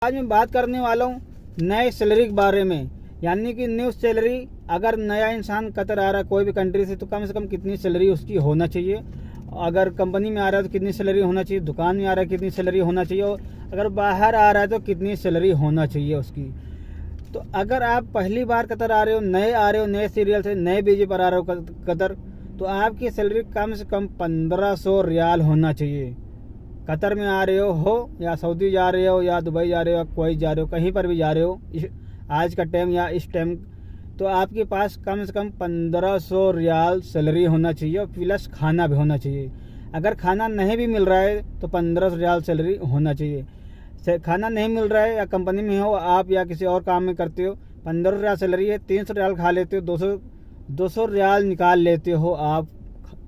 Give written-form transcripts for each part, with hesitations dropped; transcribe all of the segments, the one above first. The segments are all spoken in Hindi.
आज मैं बात करने वाला हूँ नए सैलरी के बारे में, यानी कि न्यू सैलरी। अगर नया इंसान कतर आ रहा है कोई भी कंट्री से, तो कम से कम कितनी सैलरी उसकी होना चाहिए। अगर कंपनी में आ रहा है तो कितनी सैलरी होना चाहिए, दुकान में आ रहा है कितनी सैलरी होना चाहिए, और अगर बाहर आ रहा है तो कितनी सैलरी होना चाहिए उसकी। तो अगर आप पहली बार कतर आ रहे हो, नए आ रहे हो, नए सीरियल से नए बीजे पर आ रहे हो कतर, तो आपकी सैलरी कम से कम 1500 रियाल होना चाहिए। कतर में आ रहे हो या सऊदी जा रहे हो या दुबई जा रहे हो या कुवैत जा रहे हो, कहीं पर भी जा रहे हो आज का टाइम या इस टाइम, तो आपके पास कम से कम 1500 रियाल सैलरी होना चाहिए और प्लस खाना भी होना चाहिए। अगर खाना नहीं भी मिल रहा है तो 1500 रियाल सैलरी होना चाहिए। खाना नहीं मिल रहा है या कंपनी में हो आप या किसी और काम में करते हो, 1500 रियाल सैलरी है, 300 रियाल खा लेते हो, 200 रियाल निकाल लेते हो आप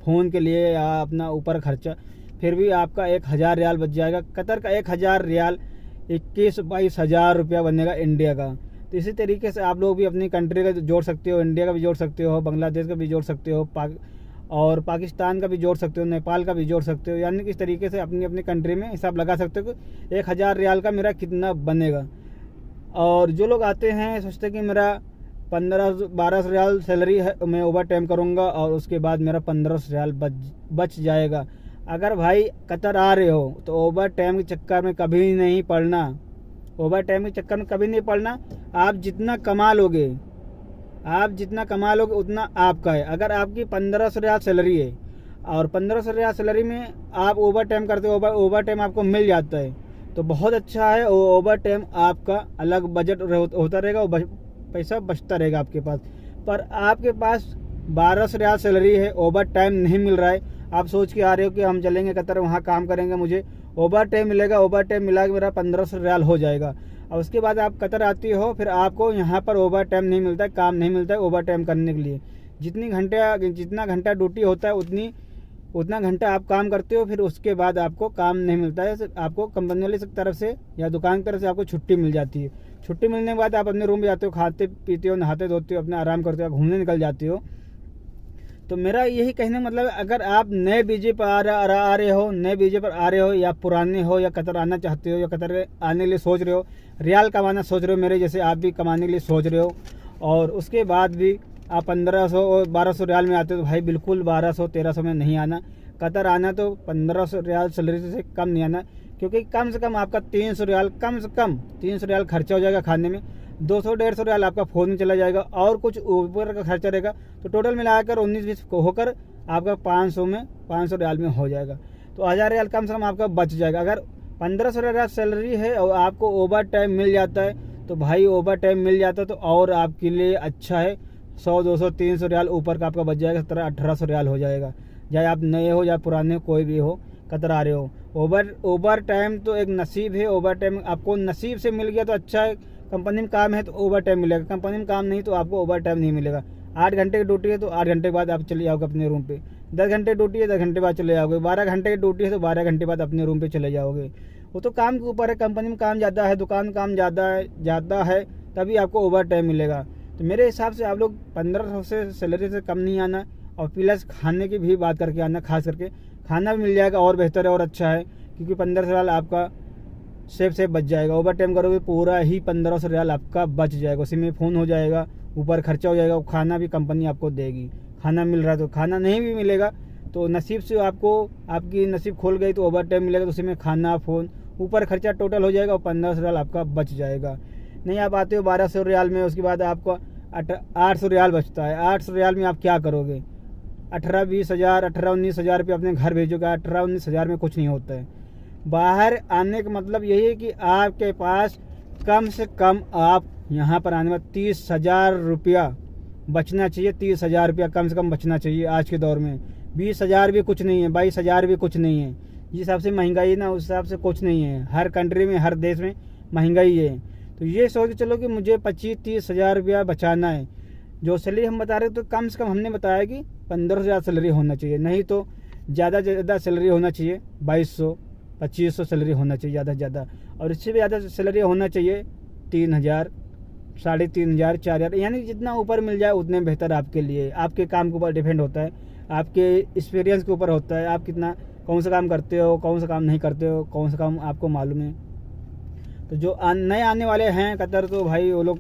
फ़ोन के लिए या अपना ऊपर खर्चा, फिर भी आपका 1000 रियाल बच जाएगा। कतर का 1000 रियाल 21-22 हज़ार रुपया बनेगा इंडिया का। तो इसी तरीके से आप लोग भी अपनी कंट्री का जोड़ सकते हो, इंडिया का भी जोड़ सकते हो, बांग्लादेश का भी जोड़ सकते हो, और पाकिस्तान का भी जोड़ सकते हो, नेपाल का भी जोड़ सकते हो। यानी कि इस तरीके से अपनी अपनी कंट्री में हिसाब लगा सकते हो कि 1000 रियाल का मेरा कितना बनेगा। और जो लोग आते हैं सोचते कि मेरा 1500-1200 रियाल सैलरी है, मैं ओवर टाइम करूँगा और उसके बाद मेरा 1500 रियाल बच जाएगा। अगर भाई कतर आ रहे हो तो ओवर टाइम के चक्कर में कभी नहीं पड़ना। ओवर टाइम के चक्कर में कभी नहीं पड़ना। आप जितना कमा लोगे उतना आपका है। अगर आपकी 1500 रियाल सैलरी है और 1500 रियाल सैलरी में आप ओवर टाइम करते हो, ओवर टाइम आपको मिल जाता है तो बहुत अच्छा है। ओवर टाइम आपका अलग बजट होता रहेगा, पैसा बचता रहेगा आपके पास। पर आपके पास 1200 रियाल सैलरी है, ओवर टाइम नहीं मिल रहा है, आप सोच के आ रहे हो कि हम चलेंगे कतर, वहाँ काम करेंगे, मुझे ओवर टाइम मिलेगा, ओवर टाइम मिला के मेरा 1500 रियाल हो जाएगा। और उसके बाद आप कतर आती हो, फिर आपको यहाँ पर ओवर टाइम नहीं मिलता है, काम नहीं मिलता है ओवर टाइम करने के लिए। जितना घंटा ड्यूटी होता है उतना घंटा आप काम करते हो, फिर उसके बाद आपको काम नहीं मिलता है। आपको कंपनी वाले तरफ से या दुकान की तरफ से आपको छुट्टी मिल जाती है। छुट्टी मिलने के बाद आप अपने रूम में जाते हो, खाते पीते हो, नहाते धोते हो, अपना आराम करते हो, घूमने निकल जाते हो। तो मेरा यही कहने मतलब अगर आप नए बीजे पर आ रहे हो या पुराने हो या कतर आना चाहते हो या कतर आने के लिए सोच रहे हो, रियाल कमाना सोच रहे हो, मेरे जैसे आप भी कमाने के लिए सोच रहे हो, और उसके बाद भी आप 1500 और 1200 रियाल में आते हो, तो भाई बिल्कुल 1200-1300 में नहीं आना। कतर आना तो 1500 रियाल सैलरी से कम नहीं आना, क्योंकि कम से कम आपका 300 रियाल खर्चा हो जाएगा खाने में, 200-150 रियाल आपका फ़ोन में चला जाएगा, और कुछ ऊपर का खर्चा रहेगा। तो टोटल मिलाकर 19-20 होकर आपका 500 रियाल में हो जाएगा। तो 1000 रियाल कम से कम आपका बच जाएगा। अगर 1500 रियाल सैलरी है और आपको ओवर टाइम मिल जाता है, तो भाई ओवर टाइम मिल जाता है तो और आपके लिए अच्छा है। 100-200-300 रियाल ऊपर का आपका बच जाएगा, 1700-1800 रियाल हो जाएगा। चाहे आप नए हो या पुराने हो, कोई भी हो, कतर आ रहे हो। ओवर टाइम तो एक नसीब है। ओवर टाइम आपको नसीब से मिल गया तो अच्छा है। कंपनी में काम है तो ओवर टाइम मिलेगा, कंपनी में काम नहीं तो आपको ओवर टाइम नहीं मिलेगा। 8 घंटे की ड्यूटी है तो 8 घंटे बाद आप चले जाओगे अपने रूम पे। 10 घंटे ड्यूटी है, 10 घंटे बाद चले जाओगे। 12 घंटे की ड्यूटी है तो 12 घंटे बाद अपने रूम पे चले जाओगे। वो तो काम के ऊपर है। कंपनी में काम ज़्यादा है, दुकान में काम ज़्यादा है तभी आपको ओवर टाइम मिलेगा। तो मेरे हिसाब से आप लोग 1500 से सैलरी से कम नहीं आना, और प्लस खाने की भी बात करके आना। खास करके खाना भी मिल जाएगा और बेहतर है और अच्छा है, क्योंकि 1500 रियाल आपका सेफ बच जाएगा। ओवर टाइम करोगे पूरा ही 1500 रियाल आपका बच जाएगा। उसी में फ़ोन हो जाएगा, ऊपर खर्चा हो जाएगा, खाना भी कंपनी आपको देगी। खाना मिल रहा है तो, खाना नहीं भी मिलेगा तो नसीब से आपकी नसीब खोल गई तो ओवर टाइम मिलेगा, तो उसी में खाना, फ़ोन, ऊपर खर्चा टोटल हो जाएगा और 1500 रियाल आपका बच जाएगा। नहीं आप आते हो 1200 रियाल में, उसके बाद आपको 800 रियाल बचता है। 800 रियाल में आप क्या करोगे? 18-20 हज़ार, 18-19 हज़ार रुपये अपने घर भेजोगे। 18-19 हज़ार में कुछ नहीं होता है। बाहर आने का मतलब यही है कि आपके पास कम से कम आप यहाँ पर आने में 30,000 रुपया बचना चाहिए। 30,000 रुपया कम से कम बचना चाहिए आज के दौर में। 20,000 भी कुछ नहीं है, 22,000 भी कुछ नहीं है। जिस हिसाब से महंगाई है ना, उस हिसाब से कुछ नहीं है। हर कंट्री में, हर देश में महंगाई है। तो ये सोच के चलो कि मुझे 25-30 हज़ार रुपया बचाना है। जो सैलरी हम बता रहे तो कम से कम हमने बताया कि 1500 हज़ार सैलरी होना चाहिए, नहीं तो ज़्यादा सैलरी होना चाहिए। 2200-2500 सैलरी होना चाहिए ज़्यादा से ज़्यादा, और इससे भी ज़्यादा सैलरी होना चाहिए 3000, 3500, 4000, यानी जितना ऊपर मिल जाए उतने बेहतर आपके लिए। आपके काम के ऊपर डिपेंड होता है, आपके एक्सपीरियंस के ऊपर होता है, आप कौन सा काम करते हो, कौन सा काम नहीं करते हो, कौन सा काम आपको मालूम है। तो जो नए आने वाले हैं कतर, तो भाई वो लोग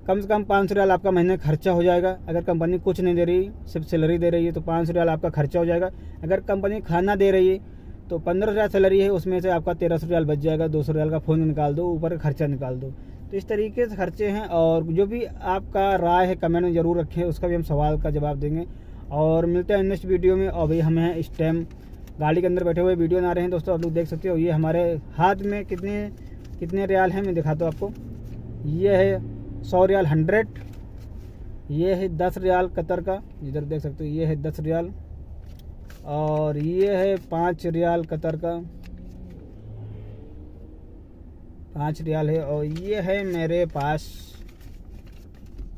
कम से कम 500 रियाल आपका महीने खर्चा हो जाएगा। अगर कंपनी कुछ नहीं दे रही, सिर्फ सैलरी दे रही है, तो 500 रियाल आपका खर्चा हो जाएगा। अगर कंपनी खाना दे रही है तो 1500 रियाल सैलरी है, उसमें से आपका 1300 रियाल बच जाएगा। 200 रियाल का फ़ोन निकाल दो, ऊपर का खर्चा निकाल दो। तो इस तरीके से खर्चे हैं। और जो भी आपका राय है कमेंट में ज़रूर रखें, उसका भी हम सवाल का जवाब देंगे। और मिलते हैं नेक्स्ट वीडियो में। और भाई हम हैं इस टाइम गाड़ी के अंदर बैठे हुए, वीडियो ना रहे हैं दोस्तों, आप लोग देख सकते हो। ये हमारे हाथ में कितने रियाल हैं मैं दिखाता हूँ आपको। ये है 100 रियाल 100, ये है 10 रियाल कतर का, इधर देख सकते हो। ये है 10 रियाल, और ये है 5 रियाल कतर का, 5 रियाल है। और ये है मेरे पास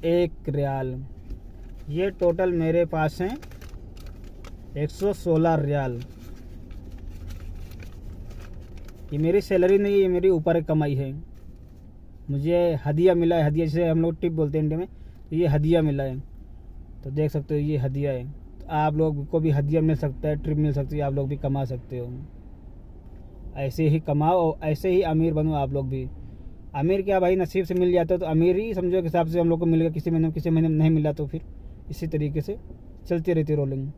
1 रियाल। ये टोटल मेरे पास हैं 116 रियाल। ये मेरी सैलरी नहीं है, ये मेरी ऊपर एक कमाई है। मुझे हदिया मिला है, हदिया जिसे हम लोग टिप बोलते हैं इंडिया में, तो ये हदिया मिला है। तो देख सकते हो ये हदिया है। तो आप लोग को भी हदिया मिल सकता है, ट्रिप मिल सकती है, आप लोग भी कमा सकते हो। ऐसे ही कमाओ, ऐसे ही अमीर बनो आप लोग भी। अमीर क्या भाई, नसीब से मिल जाता है तो अमीर ही समझो के हिसाब से हम लोग को मिल गया। किसी महीने नहीं मिला तो फिर इसी तरीके से चलती रहती रोलिंग।